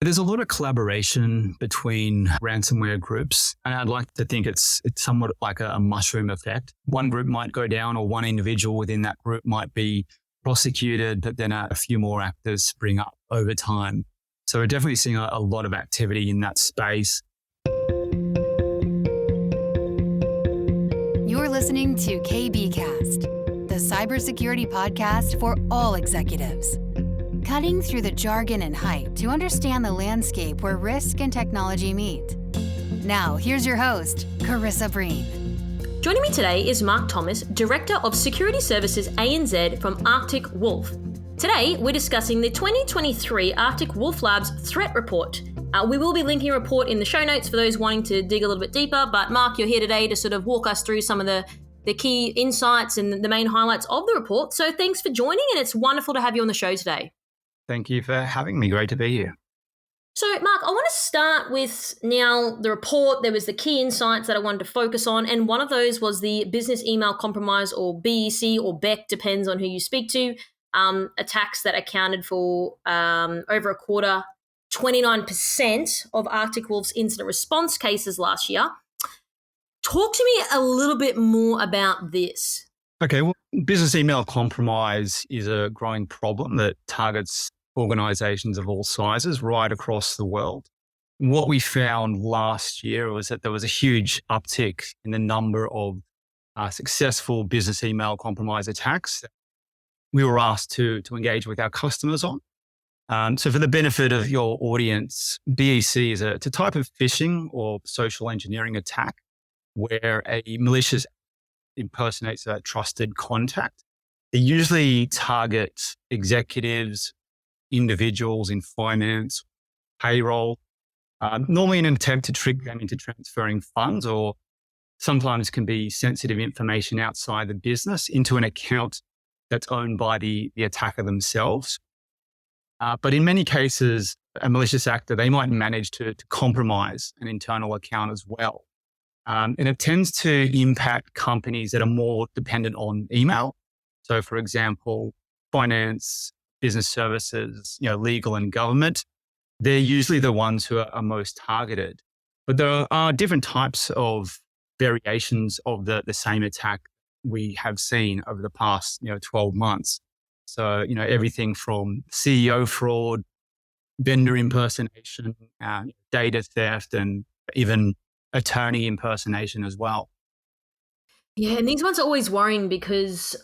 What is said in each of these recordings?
There's a lot of collaboration between ransomware groups, and I'd like to think it's somewhat like a mushroom effect. One group might go down, or one individual within that group might be prosecuted, but then a few more actors spring up over time. So we're definitely seeing a lot of activity in that space. You're listening to KBcast, the cybersecurity podcast for all executives. Cutting through the jargon and hype to understand the landscape where risk and technology meet. Now, here's your host, Carissa Breen. Joining me today is Mark Thomas, Director of Security Services ANZ from Arctic Wolf. Today, we're discussing the 2023 Arctic Wolf Labs Threat Report. We will be linking a report in the show notes for those wanting to dig a little bit deeper, but Mark, you're here today to sort of walk us through some of the key insights and the main highlights of the report. So thanks for joining, and it's wonderful to have you on the show today. Thank you for having me. Great to be here. So, Mark, I want to start with now the report. There was the key insights that I wanted to focus on, and one of those was the business email compromise, or BEC, or BEC, depends on who you speak to, attacks that accounted for over a quarter, 29% of Arctic Wolf's incident response cases last year. Talk to me a little bit more about this. Okay, well, business email compromise is a growing problem that targets organizations of all sizes right across the world. What we found last year was that there was a huge uptick in the number of successful business email compromise attacks that we were asked to engage with our customers on. So for the benefit of your audience, BEC is it's a type of phishing or social engineering attack where a malicious impersonates a trusted contact. They usually target executives, individuals in finance, payroll, normally in an attempt to trick them into transferring funds, or sometimes can be sensitive information outside the business into an account that's owned by the attacker themselves. But in many cases, a malicious actor, they might manage to compromise an internal account as well. And it tends to impact companies that are more dependent on email. So, for example, finance, business services, legal and government, they're usually the ones who are most targeted. But there are different types of variations of the same attack we have seen over the past 12 months. So, everything from CEO fraud, vendor impersonation, data theft, and even attorney impersonation as well. Yeah, and these ones are always worrying because,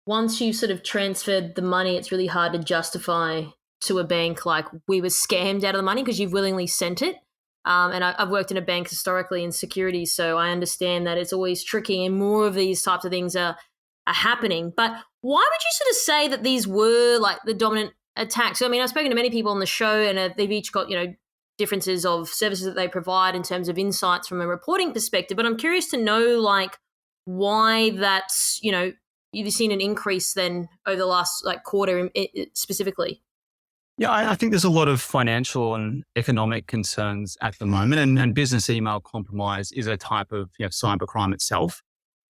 once you sort of transferred the money, it's really hard to justify to a bank we were scammed out of the money because you've willingly sent it. And I've worked in a bank historically in security, so I understand that it's always tricky and more of these types of things are happening. But why would you sort of say that these were the dominant attacks? So, I mean, I've spoken to many people on the show and they've each got, differences of services that they provide in terms of insights from a reporting perspective. But I'm curious to know, why that's, you've seen an increase then over the last quarter specifically. Yeah, I think there's a lot of financial and economic concerns at the moment, and business email compromise is a type of cybercrime itself.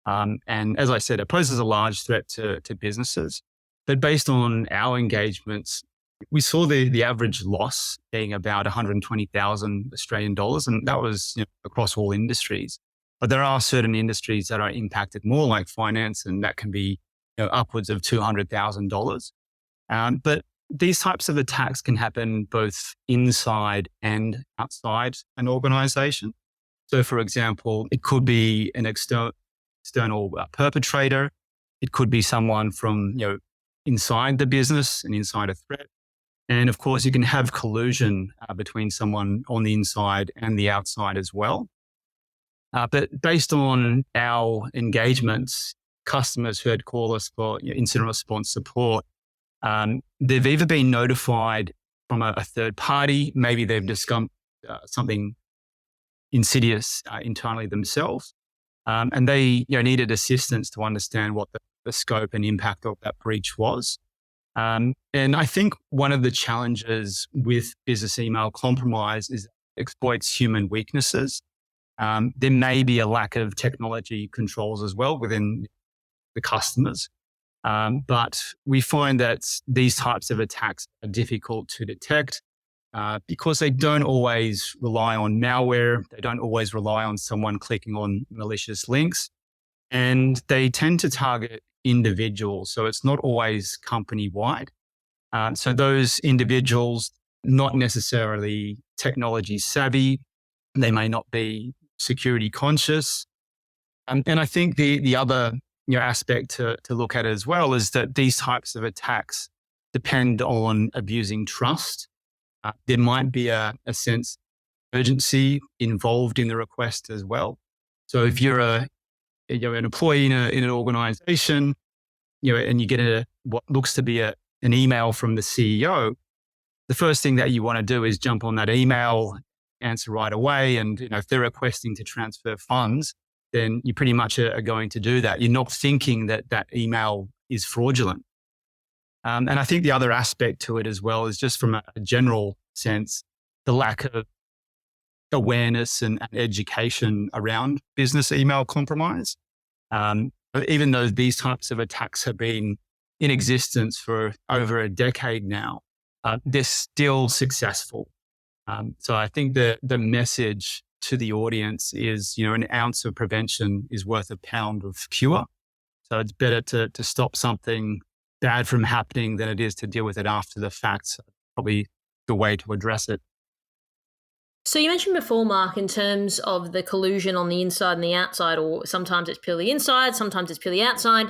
And as I said, it poses a large threat to businesses. But based on our engagements, we saw the average loss being about 120,000 Australian dollars, and that was across all industries. But there are certain industries that are impacted more, like finance, and that can be upwards of $200,000. But these types of attacks can happen both inside and outside an organization. So, for example, it could be an external perpetrator. It could be someone from inside the business, an insider threat. And of course, you can have collusion between someone on the inside and the outside as well. But based on our engagements, customers who had called us for incident response support, they've either been notified from a third party, maybe they've discovered something insidious internally themselves, and they needed assistance to understand what the scope and impact of that breach was. And I think one of the challenges with business email compromise is it exploits human weaknesses. There may be a lack of technology controls as well within the customers. But we find that these types of attacks are difficult to detect. because they don't always rely on malware. They don't always rely on someone clicking on malicious links, and they tend to target individuals. So it's not always company-wide. So those individuals, not necessarily technology savvy, they may not be security conscious. And I think the other aspect to look at as well is that these types of attacks depend on abusing trust. There might be a sense of urgency involved in the request as well. So if you're an employee in an organization, and you get what looks to be an email from the CEO, the first thing that you want to do is jump on that email, answer right away. And if they're requesting to transfer funds, then you pretty much are going to do that. You're not thinking that email is fraudulent. And I think the other aspect to it as well is just from a general sense, the lack of awareness and education around business email compromise. Even though these types of attacks have been in existence for over a decade now, they're still successful. So I think the message to the audience is, an ounce of prevention is worth a pound of cure. So it's better to stop something bad from happening than it is to deal with it after the fact. So probably the way to address it. So you mentioned before, Mark, in terms of the collusion on the inside and the outside, or sometimes it's purely inside, sometimes it's purely outside.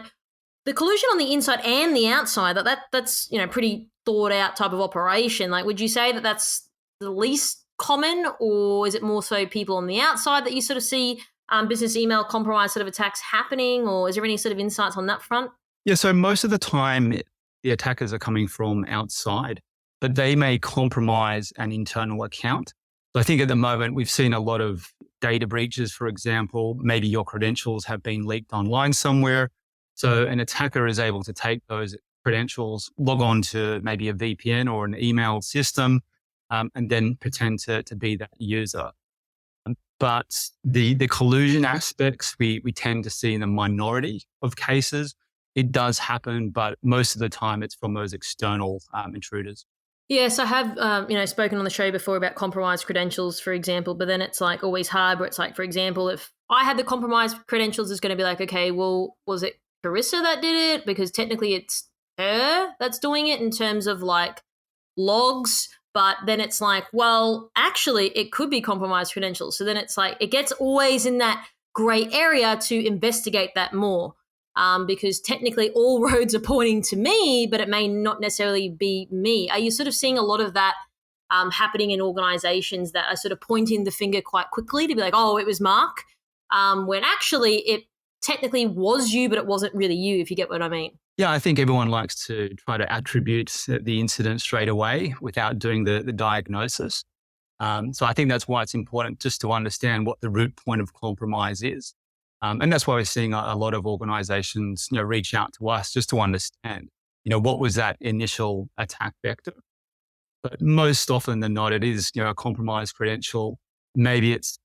The collusion on the inside and the outside, that's pretty thought out type of operation. Like, would you say that that's the least common, or is it more so people on the outside that you sort of see business email compromise sort of attacks happening, or is there any sort of insights on that front? Yeah, so most of the time the attackers are coming from outside, but they may compromise an internal account. So I think at the moment we've seen a lot of data breaches, for example. Maybe your credentials have been leaked online somewhere. So an attacker is able to take those credentials, log on to maybe a VPN or an email system, and then pretend to be that user. But the collusion aspects we tend to see in the minority of cases. It does happen, but most of the time it's from those external intruders. Yes, I have, spoken on the show before about compromised credentials, for example, but then it's like always hard where it's like, for example, if I had the compromised credentials, it's going to be like, okay, well, was it Carissa that did it? Because technically it's her that's doing it in terms of like logs. But then it's like, well, actually it could be compromised credentials. So then it's like, it gets always in that gray area to investigate that more. Because technically all roads are pointing to me, but it may not necessarily be me. Are you sort of seeing a lot of that happening in organizations that are sort of pointing the finger quite quickly to be like, oh, it was Mark, when actually it technically was you, but it wasn't really you, if you get what I mean? Yeah, I think everyone likes to try to attribute the incident straight away without doing the diagnosis. So I think that's why it's important just to understand what the root point of compromise is. And that's why we're seeing a lot of organizations, reach out to us just to understand, what was that initial attack vector. But most often than not, it is, a compromised credential. Maybe it's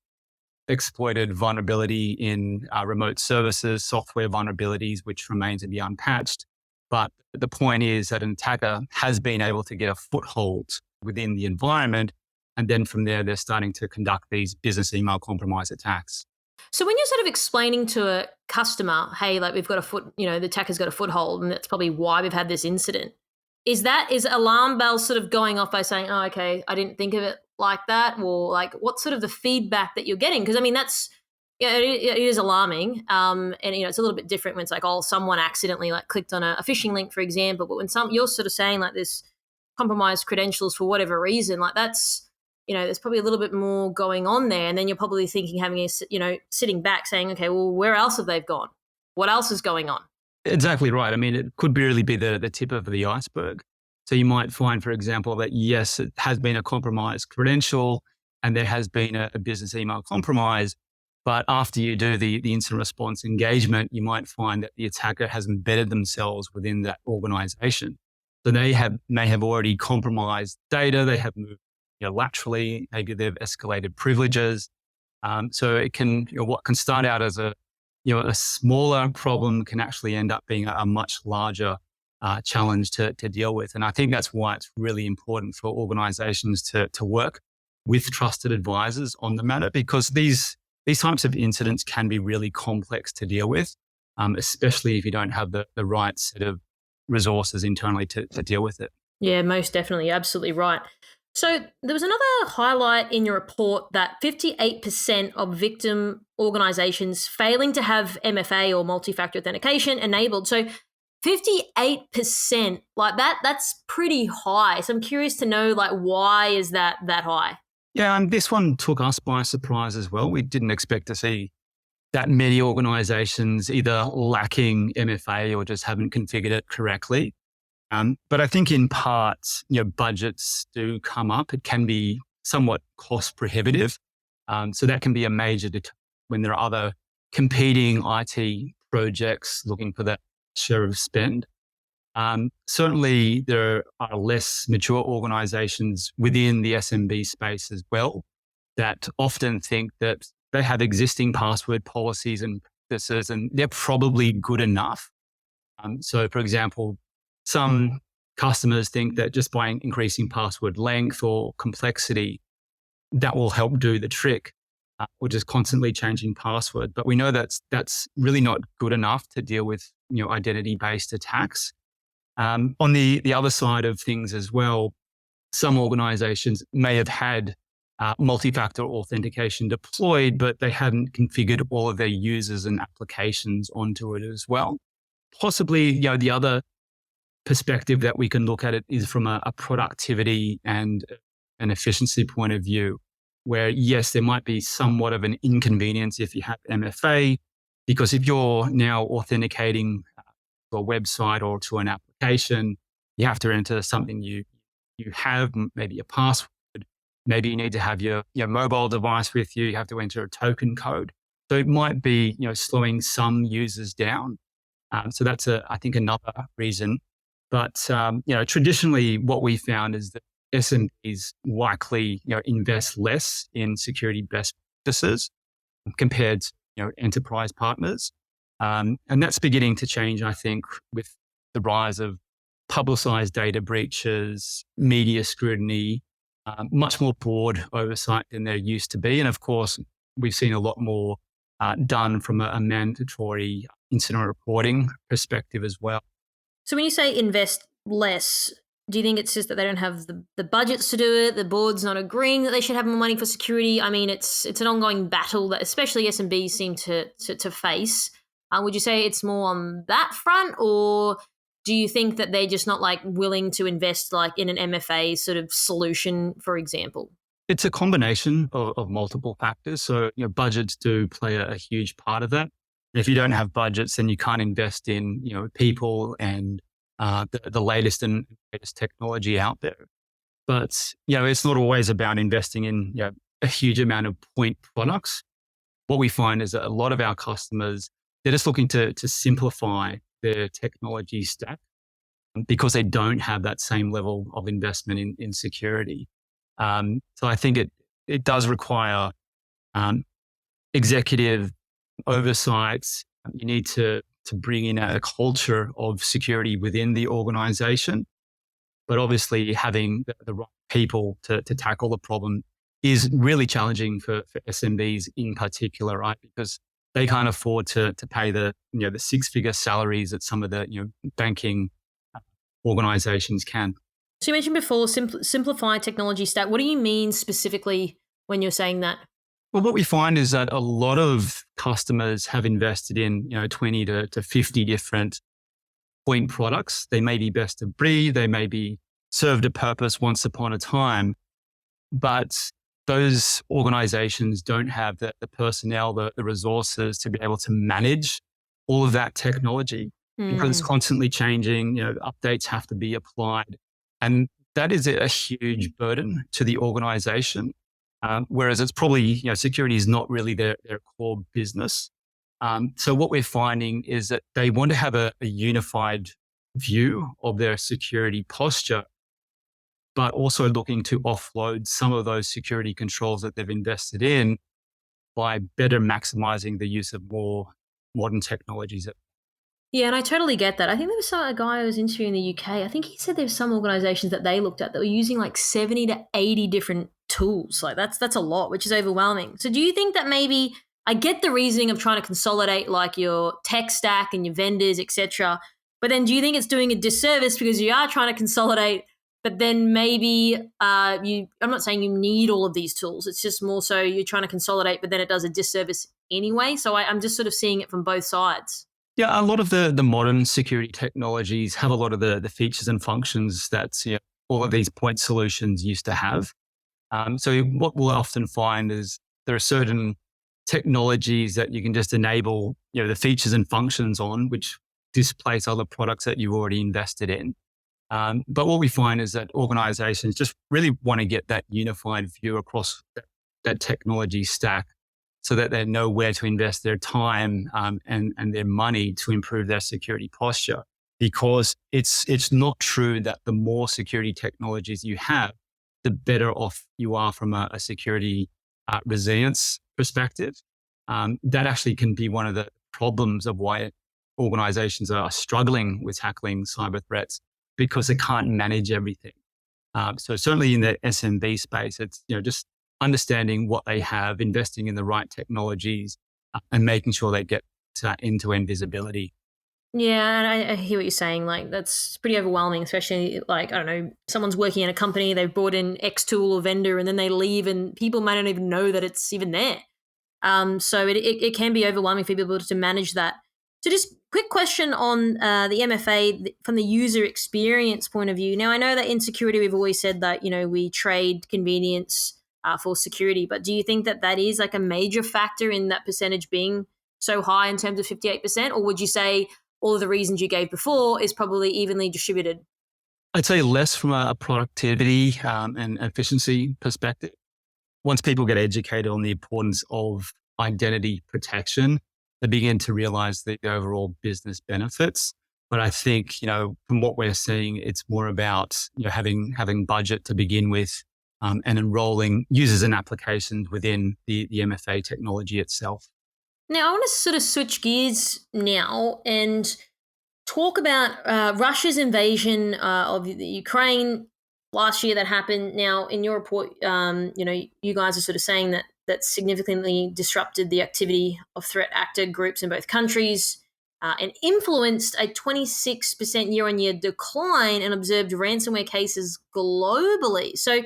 exploited vulnerability in remote services, software vulnerabilities, which remain to be unpatched. But the point is that an attacker has been able to get a foothold within the environment. And then from there, they're starting to conduct these business email compromise attacks. So when you're sort of explaining to a customer, hey, like we've got the attacker's got a foothold, and that's probably why we've had this incident, is alarm bells sort of going off by saying, oh, okay, I didn't think of it like that? Or like, what's sort of the feedback that you're getting? Because I mean, that's, it is alarming. And, it's a little bit different when it's like, oh, someone accidentally like clicked on a phishing link, for example. But when you're sort of saying like this compromised credentials for whatever reason, like that's, there's probably a little bit more going on there. And then you're probably thinking, sitting back saying, okay, well, where else have they gone? What else is going on? Exactly right. I mean, it could really be the tip of the iceberg. So you might find, for example, that yes, it has been a compromised credential and there has been a business email compromise. But after you do the incident response engagement, you might find that the attacker has embedded themselves within that organization. So they may have already compromised data. They have moved laterally, maybe they've escalated privileges. So it can, what can start out as a smaller problem can actually end up being a much larger challenge to deal with. And I think that's why it's really important for organizations to work with trusted advisors on the matter, because these types of incidents can be really complex to deal with, especially if you don't have the right set of resources internally to deal with it. Yeah, most definitely. Absolutely right. So there was another highlight in your report that 58% of victim organizations failing to have MFA or multi-factor authentication enabled. So 58%, like that's pretty high. So I'm curious to know, like, why is that high? Yeah, and this one took us by surprise as well. We didn't expect to see that many organizations either lacking MFA or just haven't configured it correctly. But I think in part, budgets do come up. It can be somewhat cost prohibitive. So that can be a major when there are other competing IT projects looking for that share of spend. Certainly, there are less mature organizations within the SMB space as well that often think that they have existing password policies and practices and they're probably good enough. So, for example, some customers think that just by increasing password length or complexity, that will help do the trick, or just constantly changing password. But we know that's really not good enough to deal with identity-based attacks. On the other side of things as well, some organizations may have had multi-factor authentication deployed, but they hadn't configured all of their users and applications onto it as well. Possibly, the other perspective that we can look at it is from a productivity and an efficiency point of view, where yes, there might be somewhat of an inconvenience if you have MFA, because if you're now authenticating to a website or to an application, you have to enter something you have, maybe a password, maybe you need to have your mobile device with you, you have to enter a token code. So it might be slowing some users down. So that's I think another reason. But traditionally, what we found is that SMBs likely invest less in security best practices compared to enterprise partners, and that's beginning to change. I think with the rise of publicized data breaches, media scrutiny, much more broad oversight than there used to be, and of course, we've seen a lot more done from a mandatory incident reporting perspective as well. So when you say invest less, do you think it's just that they don't have the budgets to do it? The board's not agreeing that they should have more money for security? I mean, it's an ongoing battle that especially SMBs seem to face. Would you say it's more on that front, or do you think that they're just not willing to invest in an MFA sort of solution, for example? It's a combination of multiple factors. So budgets do play a huge part of that. If you don't have budgets, then you can't invest in people and the latest and greatest technology out there. But it's not always about investing in a huge amount of point products. What we find is that a lot of our customers, they're just looking to simplify their technology stack because they don't have that same level of investment in security. So I think it does require executive oversights. You need to bring in a culture of security within the organization. But obviously having the right people to tackle the problem is really challenging for SMBs in particular, right? Because they can't afford to pay the six-figure salaries that some of the banking organizations can. So you mentioned before simplify technology stack. What do you mean specifically when you're saying that? Well, what we find is that a lot of customers have invested in 20 to 50 different point products. They may be best of breed, they may be served a purpose once upon a time, but those organizations don't have the personnel, the resources to be able to manage all of that technology because it's constantly changing. Updates have to be applied. And that is a huge burden to the organization. Whereas it's probably, security is not really their core business. So what we're finding is that they want to have a unified view of their security posture, but also looking to offload some of those security controls that they've invested in by better maximizing the use of more modern technologies. Yeah, and I totally get that. I think there was a guy I was interviewing in the UK. I think he said there's some organizations that they looked at that were using like 70 to 80 different tools. Like that's a lot, which is overwhelming. So do you think that maybe I get the reasoning of trying to consolidate like your tech stack and your vendors, etc. But then do you think it's doing a disservice because you are trying to consolidate, but then maybe I'm not saying you need all of these tools. It's just more so you're trying to consolidate, but then it does a disservice anyway. So I'm just sort of seeing it from both sides. Yeah, a lot of the modern security technologies have a lot of the features and functions that all of these point solutions used to have. So what we'll often find is there are certain technologies that you can just enable, the features and functions on, which displace other products that you've already invested in. But what we find is that organizations just really want to get that unified view across that technology stack so that they know where to invest their time and their money to improve their security posture. Because it's not true that the more security technologies you have, the better off you are from a security resilience perspective. That actually can be one of the problems of why organizations are struggling with tackling cyber threats, because they can't manage everything. So certainly in the SMB space, it's just understanding what they have, investing in the right technologies, and making sure they get to end-to-end visibility. Yeah, and I hear what you're saying. Like, that's pretty overwhelming, especially like, I don't know, someone's working in a company, they've brought in X tool or vendor, and then they leave and people might not even know that it's even there. So it can be overwhelming for people to manage that. So just quick question on the MFA from the user experience point of view. Now, I know that in security, we've always said that, we trade convenience for security, but do you think that that is like a major factor in that percentage being so high in terms of 58%? Or would you say all of the reasons you gave before is probably evenly distributed? I'd say less from a productivity and efficiency perspective. Once people get educated on the importance of identity protection, they begin to realize the overall business benefits. But I think, from what we're seeing, it's more about having budget to begin with and enrolling users and applications within the MFA technology itself. Now, I want to sort of switch gears now and talk about Russia's invasion of the Ukraine last year that happened. Now, in your report, you guys are sort of saying that significantly disrupted the activity of threat actor groups in both countries and influenced a 26% year-on-year decline in observed ransomware cases globally. So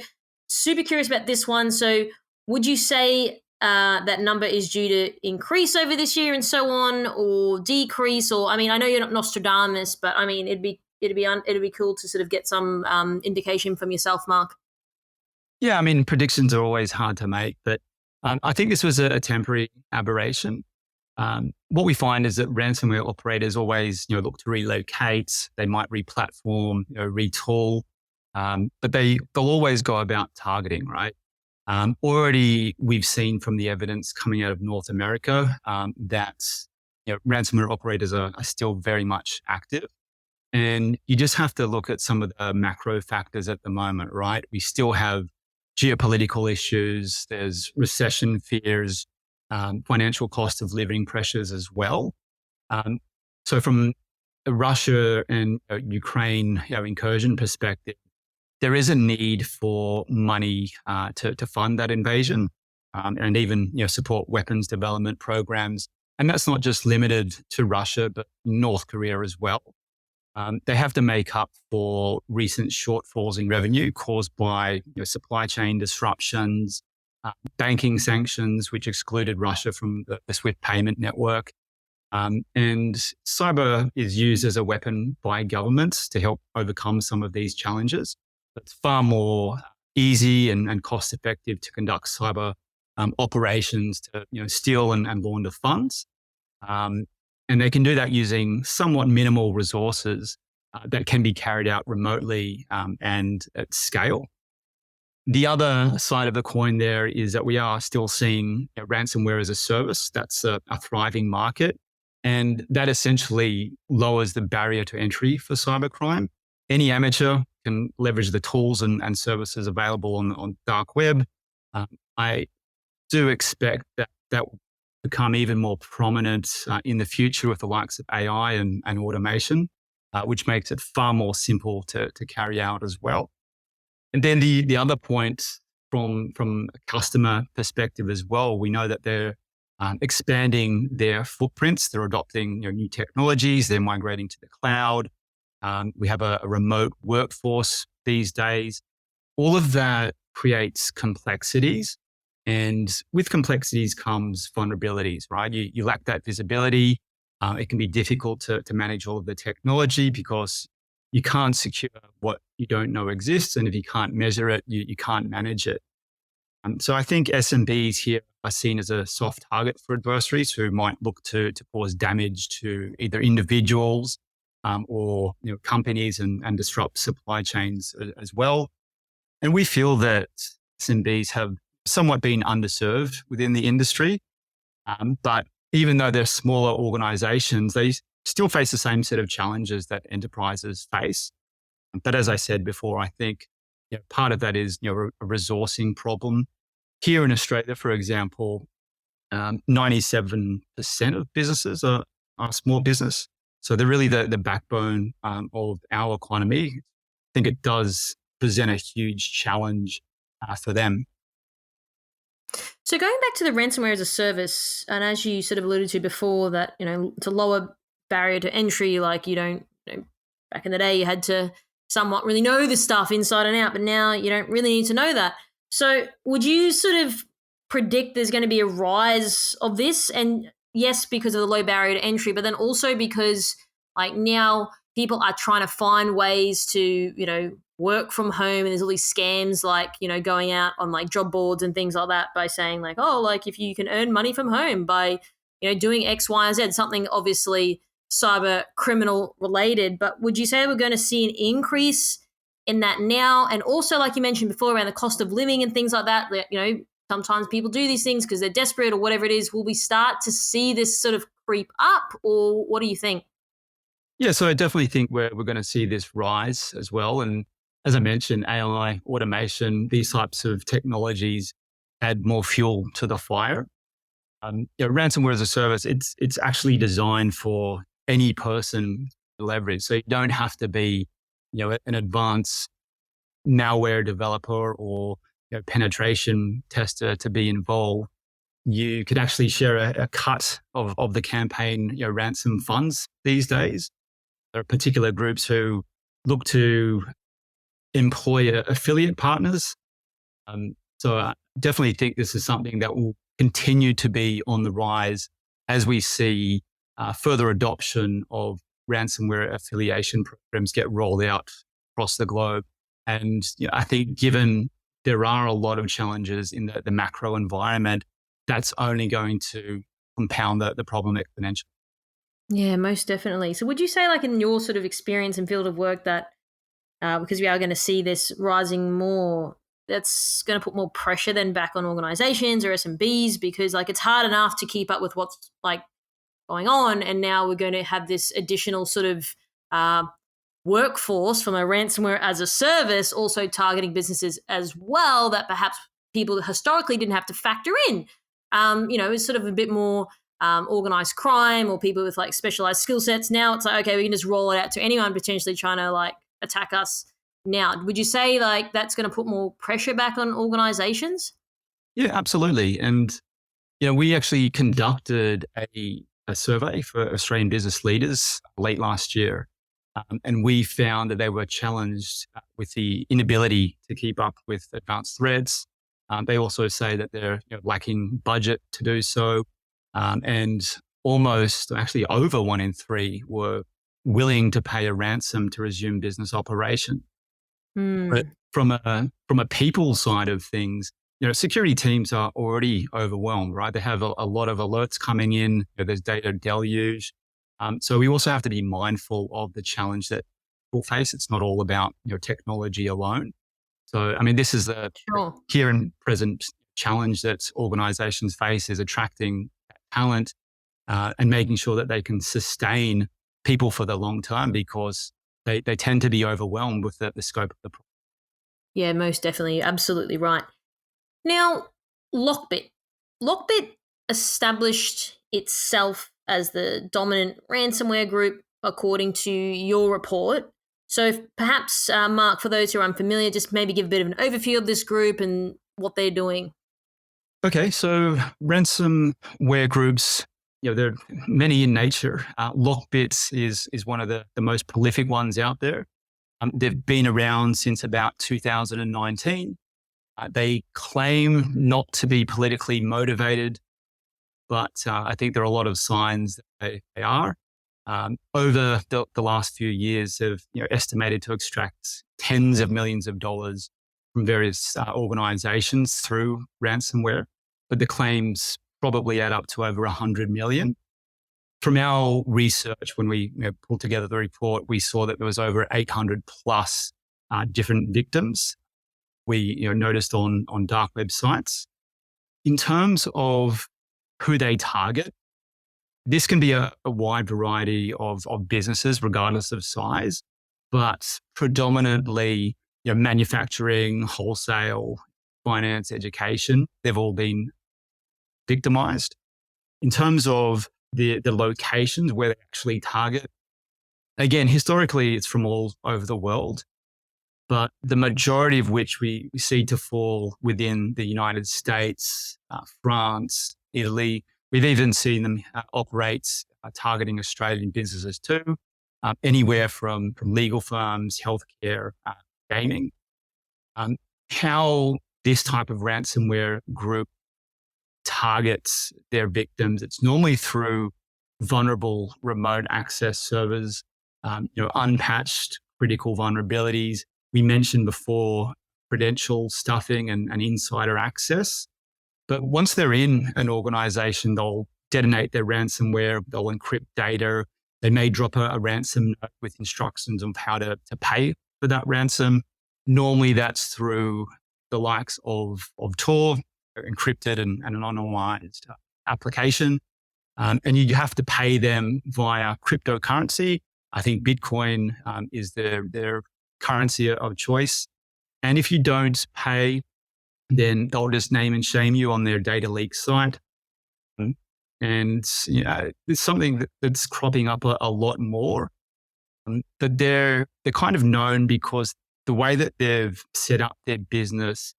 super curious about this one. So would you say that number is due to increase over this year and so on, or decrease? Or, I mean, I know you're not Nostradamus, but I mean, it'd be cool to sort of get some indication from yourself, Mark. Yeah, I mean, predictions are always hard to make, but I think this was a temporary aberration. What we find is that ransomware operators always, look to relocate. They might replatform, retool, but they'll always go about targeting, right? Already, we've seen from the evidence coming out of North America that ransomware operators are still very much active. And you just have to look at some of the macro factors at the moment, right? We still have geopolitical issues, there's recession fears, financial cost of living pressures as well. So from a Russia and Ukraine incursion perspective, there is a need for money to fund that invasion and even support weapons development programs. And that's not just limited to Russia, but North Korea as well. They have to make up for recent shortfalls in revenue caused by supply chain disruptions, banking sanctions, which excluded Russia from the SWIFT payment network. And cyber is used as a weapon by governments to help overcome some of these challenges. It's far more easy and cost effective to conduct cyber operations to steal and launder funds. And they can do that using somewhat minimal resources that can be carried out remotely and at scale. The other side of the coin there is that we are still seeing ransomware as a service. That's a thriving market. And that essentially lowers the barrier to entry for cybercrime. Any amateur can leverage the tools and services available on dark web. I do expect that become even more prominent in the future with the likes of AI and automation, which makes it far more simple to carry out as well. And then the other point from a customer perspective as well, we know that they're expanding their footprints. They're adopting new technologies. They're migrating to the cloud. We have a remote workforce these days. All of that creates complexities. And with complexities comes vulnerabilities, right? You lack that visibility. It can be difficult to manage all of the technology because you can't secure what you don't know exists. And if you can't measure it, you can't manage it. So I think SMBs here are seen as a soft target for adversaries who might look to cause damage to either individuals or companies and disrupt supply chains as well. And we feel that SMBs have somewhat been underserved within the industry. But even though they're smaller organizations, they still face the same set of challenges that enterprises face. But as I said before, I think part of that is a resourcing problem. Here in Australia, for example, 97% of businesses are small business. So they're really the backbone of our economy. I think it does present a huge challenge for them. So going back to the ransomware as a service, and as you sort of alluded to before, that it's a lower barrier to entry. Like back in the day, you had to somewhat really know the stuff inside and out, but now you don't really need to know that. So would you sort of predict there's going to be a rise of this? And yes, because of the low barrier to entry, but then also because like now people are trying to find ways to work from home, and there's all these scams like going out on like job boards and things like that by saying like, oh, like if you can earn money from home by doing X, Y, and Z, something obviously cyber criminal related. But would you say we're going to see an increase in that now? And also, like you mentioned before, around the cost of living and things like that, sometimes people do these things because they're desperate or whatever it is. Will we start to see this sort of creep up, or what do you think? Yeah, so I definitely think we're going to see this rise as well. And as I mentioned, AI, automation, these types of technologies add more fuel to the fire. Ransomware as a service, it's actually designed for any person to leverage. So you don't have to be, an advanced malware developer or penetration tester to be involved. You could actually share a cut of the campaign, ransom funds these days. There are particular groups who look to employ affiliate partners. So I definitely think this is something that will continue to be on the rise as we see further adoption of ransomware affiliation programs get rolled out across the globe. And I think given there are a lot of challenges in the macro environment, that's only going to compound the problem exponentially. Yeah, most definitely. So would you say, like in your sort of experience and field of work, that because we are going to see this rising more, that's going to put more pressure then back on organizations or SMBs, because like it's hard enough to keep up with what's like going on, and now we're going to have this additional sort of workforce from a ransomware as a service also targeting businesses as well that perhaps people historically didn't have to factor in. It's sort of a bit more organized crime or people with like specialized skill sets. Now it's like, okay, we can just roll it out to anyone potentially trying to like attack us now. Would you say like that's going to put more pressure back on organizations? Yeah, absolutely. And, we actually conducted a survey for Australian business leaders late last year. And we found that they were challenged with the inability to keep up with advanced threats. They also say that they're lacking budget to do so. And almost actually over 1 in 3 were willing to pay a ransom to resume business operation. But from a people side of things, security teams are already overwhelmed, right? They have a lot of alerts coming in. There's data deluge. So we also have to be mindful of the challenge that we'll face. It's not all about technology alone. So, I mean, this is the here and present challenge that organizations face, is attracting talent and making sure that they can sustain people for the long term, because they tend to be overwhelmed with the scope of the problem. Yeah, most definitely. Absolutely right. Now, Lockbit. Lockbit established itself as the dominant ransomware group according to your report. So perhaps, Mark, for those who are unfamiliar, just maybe give a bit of an overview of this group and what they're doing. Okay, so ransomware groups, there are many in nature. Lockbit is one of the most prolific ones out there. They've been around since about 2019. They claim not to be politically motivated, but I think there are a lot of signs that they are. Over the last few years, have estimated to extract tens of millions of dollars from various organizations through ransomware, but the claims probably add up to over 100 million. From our research, when we pulled together the report, we saw that there was over 800 plus different victims we noticed on dark websites. In terms of who they target, this can be a wide variety of businesses, regardless of size, but predominantly manufacturing, wholesale, finance, education, they've all been victimized. In terms of the locations where they actually target, again, historically, it's from all over the world, but the majority of which we see to fall within the United States, France, Italy. We've even seen them operate targeting Australian businesses too, anywhere from legal firms, healthcare, gaming. How this type of ransomware group targets their victims, it's normally through vulnerable remote access servers, unpatched critical vulnerabilities. We mentioned before credential stuffing and insider access. But once they're in an organization, they'll detonate their ransomware, they'll encrypt data, they may drop a ransom note with instructions on how to pay for that ransom. Normally that's through the likes of Tor, encrypted and anonymized application. And you have to pay them via cryptocurrency. I think Bitcoin is their currency of choice. And if you don't pay, then they'll just name and shame you on their data leak site. And it's something that's cropping up a lot more. But they're kind of known because the way that they've set up their business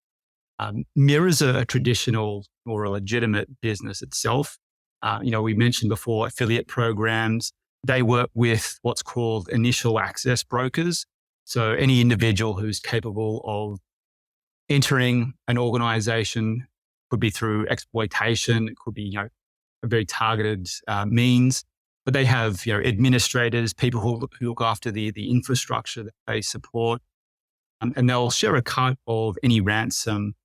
mirrors a traditional or a legitimate business itself. We mentioned before affiliate programs. They work with what's called initial access brokers. So any individual who's capable of entering an organization, could be through exploitation, it could be a very targeted means, but they have administrators, people who look after the infrastructure that they support, and they'll share a cut of any ransom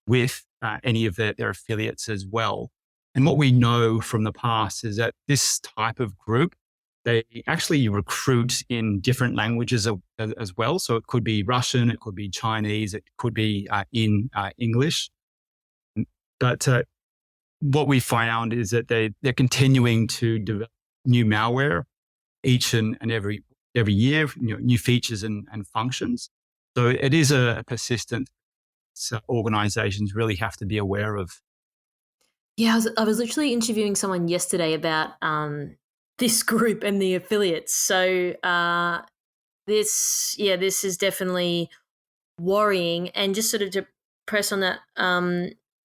with any of their affiliates as well. And what we know from the past is that this type of group, they actually recruit in different languages as well. So it could be Russian, it could be Chinese, it could be in English. But what we found is that they're continuing to develop new malware each and every year, new features and functions. So it is a persistent organizations really have to be aware of. Yeah, I was literally interviewing someone yesterday about this group and the affiliates. So this is definitely worrying. And just sort of to press on that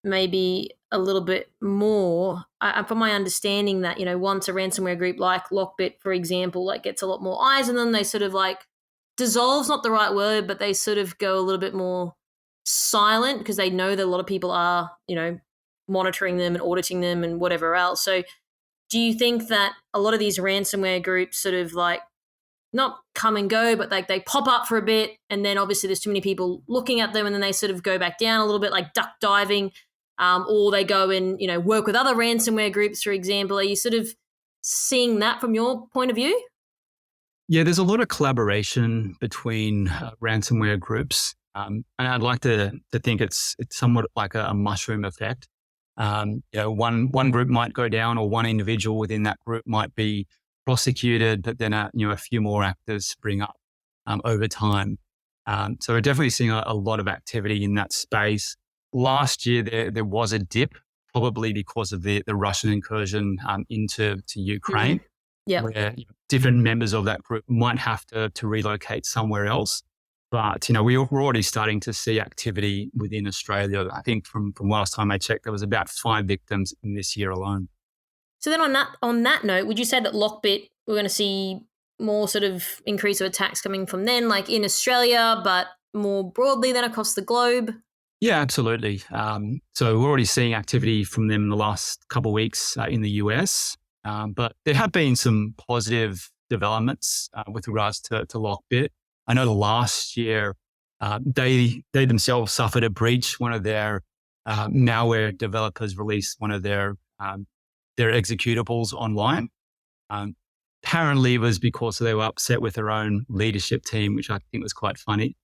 maybe a little bit more, from my understanding that, once a ransomware group like Lockbit, for example, gets a lot more eyes on them, they sort of dissolve's not the right word, but they sort of go a little bit more silent because they know that a lot of people are, monitoring them and auditing them and whatever else. So do you think that a lot of these ransomware groups sort of not come and go, but they pop up for a bit and then obviously there's too many people looking at them and then they sort of go back down a little bit, like duck diving, or they go and, work with other ransomware groups, for example? Are you sort of seeing that from your point of view? Yeah, there's a lot of collaboration between ransomware groups. And I'd like to think it's somewhat like a mushroom effect. One group might go down, or one individual within that group might be prosecuted, but then a few more actors spring up over time. So we're definitely seeing a lot of activity in that space. Last year there was a dip probably because of the Russian incursion into Ukraine, Yeah. where different members of that group might have to relocate somewhere else. But, we're already starting to see activity within Australia. I think from last time I checked, there was about 5 victims in this year alone. So then on that note, would you say that Lockbit, we're going to see more sort of increase of attacks coming from then, like in Australia, but more broadly than across the globe? Yeah, absolutely. So we're already seeing activity from them in the last couple of weeks in the US. But there have been some positive developments with regards to Lockbit. I know the last year they themselves suffered a breach. One of their malware developers released one of their executables online. Apparently, it was because they were upset with their own leadership team, which I think was quite funny.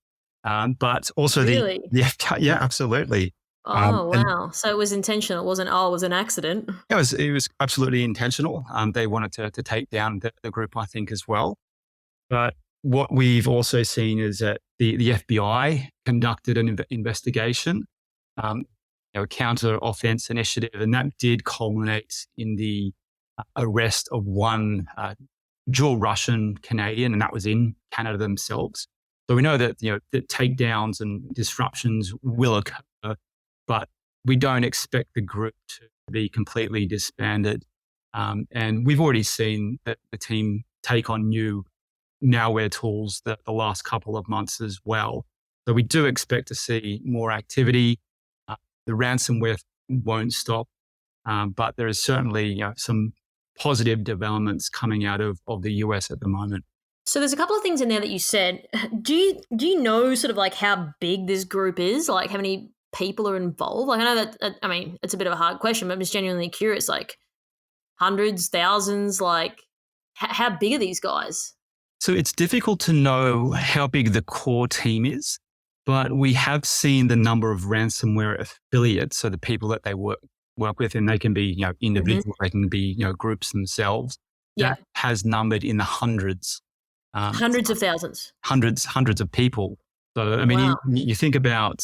But also Really? yeah, absolutely. Oh, And wow. So it was intentional. It wasn't, it was an accident. it was absolutely intentional. They wanted to take down the group, I think, as well. But what we've also seen is that the FBI conducted an investigation, a counter offense initiative, and that did culminate in the arrest of one dual Russian Canadian, and that was in Canada themselves. So we know that that takedowns and disruptions will occur, but we don't expect the group to be completely disbanded. And we've already seen that the team take on new malware tools the last couple of months as well. So we do expect to see more activity. The ransomware won't stop, but there is certainly some positive developments coming out of the US at the moment. So there's a couple of things in there that you said. Do you know sort of like how big this group is? Like how many people are involved? Like I know that, I mean, it's a bit of a hard question, but I'm just genuinely curious, like hundreds, thousands, like how big are these guys? So it's difficult to know how big the core team is, but we have seen the number of ransomware affiliates, so the people that they work with, and they can be individuals, they can be groups themselves. Yeah. That has numbered in the hundreds. Hundreds of thousands. Hundreds of people. So, I mean, Wow. you think about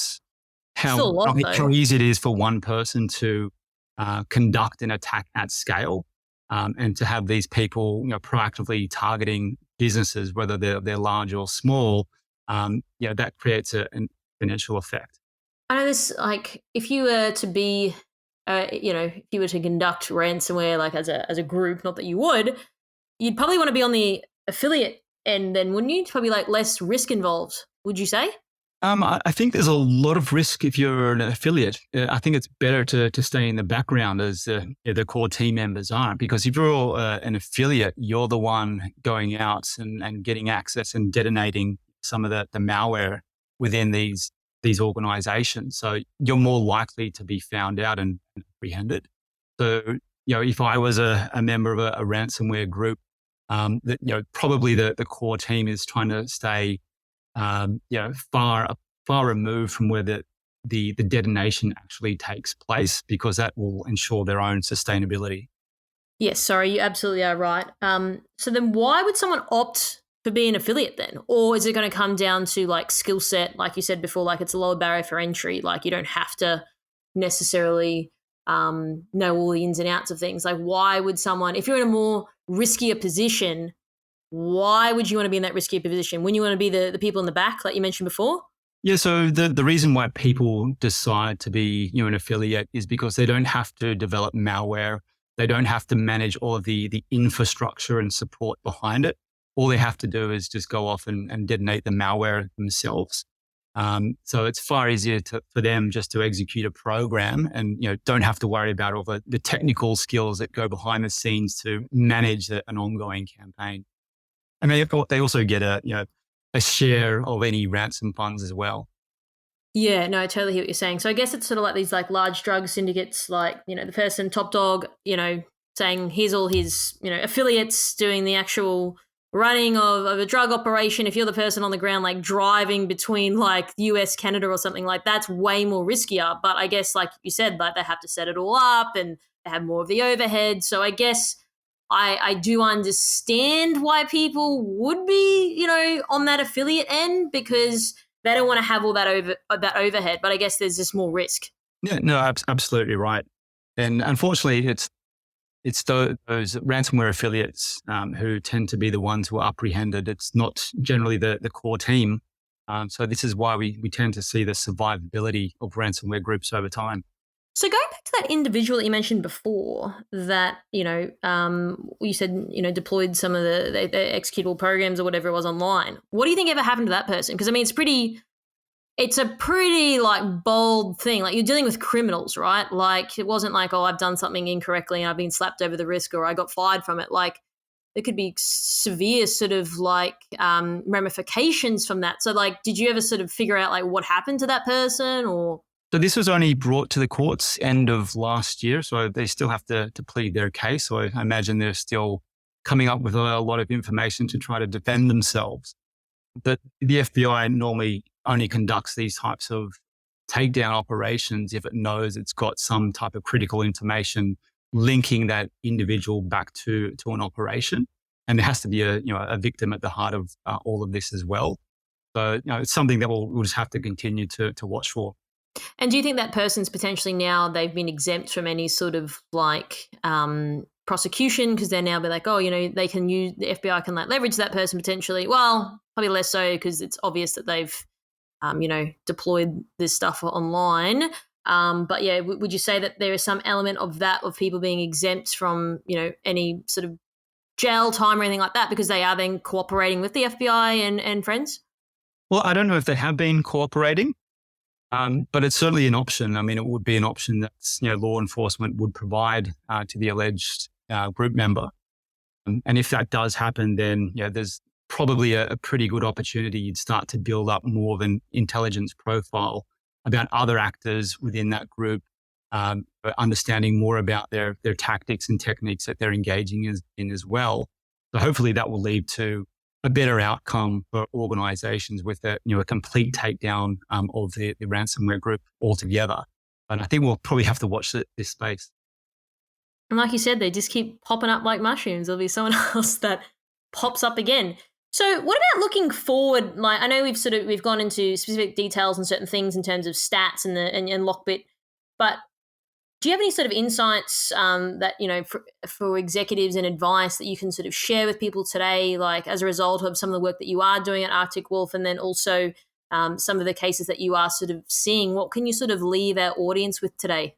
Still a lot, though. how easy it is for one person to conduct an attack at scale, and to have these people proactively targeting businesses, whether they're large or small. That creates an exponential effect. I know this, like, if you were to be, if you were to conduct ransomware, like as a group, not that you would, you'd probably want to be on the affiliate end then, wouldn't you? It's probably like less risk involved, would you say? I think there's a lot of risk if you're an affiliate. I think it's better to stay in the background as the core team members aren't, because if you're an affiliate, you're the one going out and getting access and detonating some of the malware within these organizations. So you're more likely to be found out and apprehended. So, if I was a member of a ransomware group, probably the core team is trying to stay far removed from where the detonation actually takes place, because that will ensure their own sustainability. Yes, sorry, you absolutely are right. So then why would someone opt for being an affiliate then? Or is it going to come down to like skill set, like you said before, like it's a lower barrier for entry, like you don't have to necessarily know all the ins and outs of things. Like why would someone, if you're in a more riskier position, why would you want to be in that riskier position? Wouldn't you want to be the people in the back, like you mentioned before? Yeah, so the reason why people decide to be an affiliate is because they don't have to develop malware. They don't have to manage all of the infrastructure and support behind it. All they have to do is just go off and detonate the malware themselves. So it's far easier for them just to execute a program and don't have to worry about all the technical skills that go behind the scenes to manage an ongoing campaign. And they also get a share of any ransom funds as well. Yeah, no, I totally hear what you're saying. So I guess it's sort of like these like large drug syndicates, like, the person top dog, saying here's all his, affiliates doing the actual running of a drug operation. If you're the person on the ground, like driving between like US, Canada or something, like that's way more riskier. But I guess like you said, like they have to set it all up and they have more of the overhead. So I guess I do understand why people would be, on that affiliate end, because they don't want to have all that overhead. But I guess there's just more risk. Yeah, no, absolutely right. And unfortunately, it's those ransomware affiliates who tend to be the ones who are apprehended. It's not generally the core team. So this is why we tend to see the survivability of ransomware groups over time. So going back to that individual that you mentioned before that, you said, deployed some of the executable programs or whatever it was online. What do you think ever happened to that person? Because, I mean, it's a pretty like bold thing. Like you're dealing with criminals, right? Like it wasn't like, oh, I've done something incorrectly and I've been slapped over the wrist or I got fired from it. Like there could be severe sort of like ramifications from that. So like, did you ever sort of figure out like what happened to that person or? So this was only brought to the courts end of last year. So they still have to plead their case. So I imagine they're still coming up with a lot of information to try to defend themselves. But the FBI normally only conducts these types of takedown operations if it knows it's got some type of critical information linking that individual back to an operation. And there has to be a victim at the heart of all of this as well. So it's something that we'll just have to continue to watch for. And do you think that person's potentially now they've been exempt from any sort of like prosecution because they're now be like, oh, they can use the FBI can like leverage that person potentially? Well, probably less so because it's obvious that they've, deployed this stuff online. But yeah, would you say that there is some element of that of people being exempt from, any sort of jail time or anything like that because they are then cooperating with the FBI and friends? Well, I don't know if they have been cooperating. But it's certainly an option. I mean, it would be an option that law enforcement would provide to the alleged group member. And if that does happen, then there's probably a pretty good opportunity. You'd start to build up more of an intelligence profile about other actors within that group, understanding more about their tactics and techniques that they're engaging in as well. So hopefully that will lead to a better outcome for organizations with a complete takedown of the ransomware group altogether. And I think we'll probably have to watch this space. And like you said, they just keep popping up like mushrooms. There'll be someone else that pops up again. So what about looking forward? Like I know we've gone into specific details and certain things in terms of stats and Lockbit, but do you have any sort of insights that, for executives and advice that you can sort of share with people today, like as a result of some of the work that you are doing at Arctic Wolf and then also some of the cases that you are sort of seeing? What can you sort of leave our audience with today?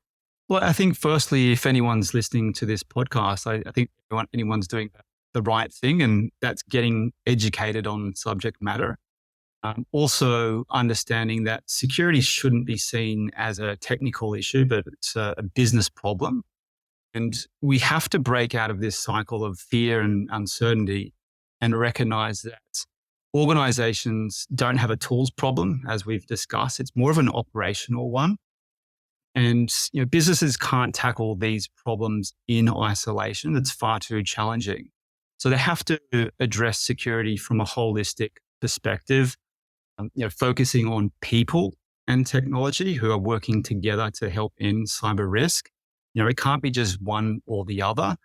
Well, I think firstly, if anyone's listening to this podcast, I think anyone's doing the right thing, and that's getting educated on subject matter. Also understanding that security shouldn't be seen as a technical issue, but it's a business problem. And we have to break out of this cycle of fear and uncertainty and recognize that organizations don't have a tools problem, as we've discussed. It's more of an operational one. And businesses can't tackle these problems in isolation. It's far too challenging. So they have to address security from a holistic perspective, focusing on people and technology who are working together to help end cyber risk. It can't be just one or the other.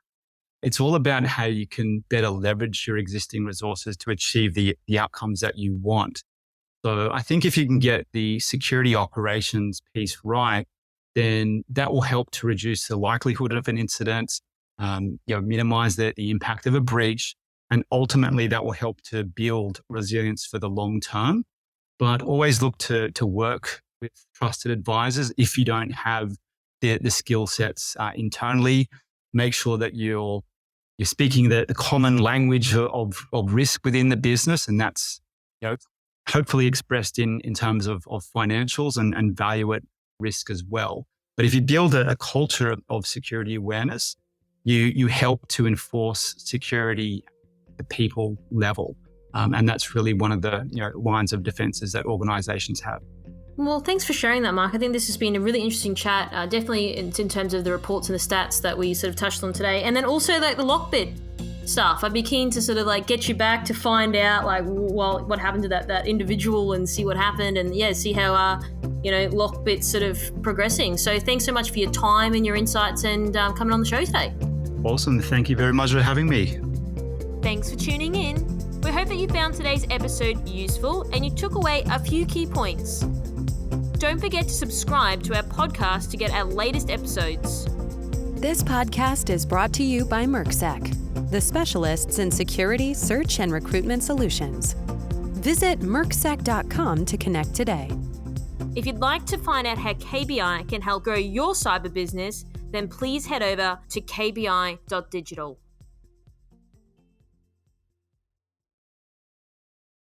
It's all about how you can better leverage your existing resources to achieve the outcomes that you want. So I think if you can get the security operations piece right, then that will help to reduce the likelihood of an incident, minimize the impact of a breach, and ultimately that will help to build resilience for the long term. But always look to work with trusted advisors if you don't have the skill sets internally. Make sure that you're speaking the common language of risk within the business, and that's hopefully expressed in terms of financials and value at risk as well. But if you build a culture of security awareness, you help to enforce security at the people level. And that's really one of the lines of defenses that organizations have. Well, thanks for sharing that, Mark. I think this has been a really interesting chat, definitely in terms of the reports and the stats that we sort of touched on today. And then also like the Lockbit stuff. I'd be keen to sort of like get you back to find out like, well, what happened to that individual and see what happened and see how, Lockbit's sort of progressing. So thanks so much for your time and your insights and coming on the show today. Awesome. Thank you very much for having me. Thanks for tuning in. We hope that you found today's episode useful and you took away a few key points. Don't forget to subscribe to our podcast to get our latest episodes. This podcast is brought to you by MercSec, the specialists in security, search, and recruitment solutions. Visit mercsec.com to connect today. If you'd like to find out how KBI can help grow your cyber business, then please head over to kbi.digital.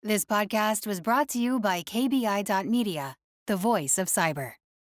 This podcast was brought to you by KBI.media, the voice of cyber.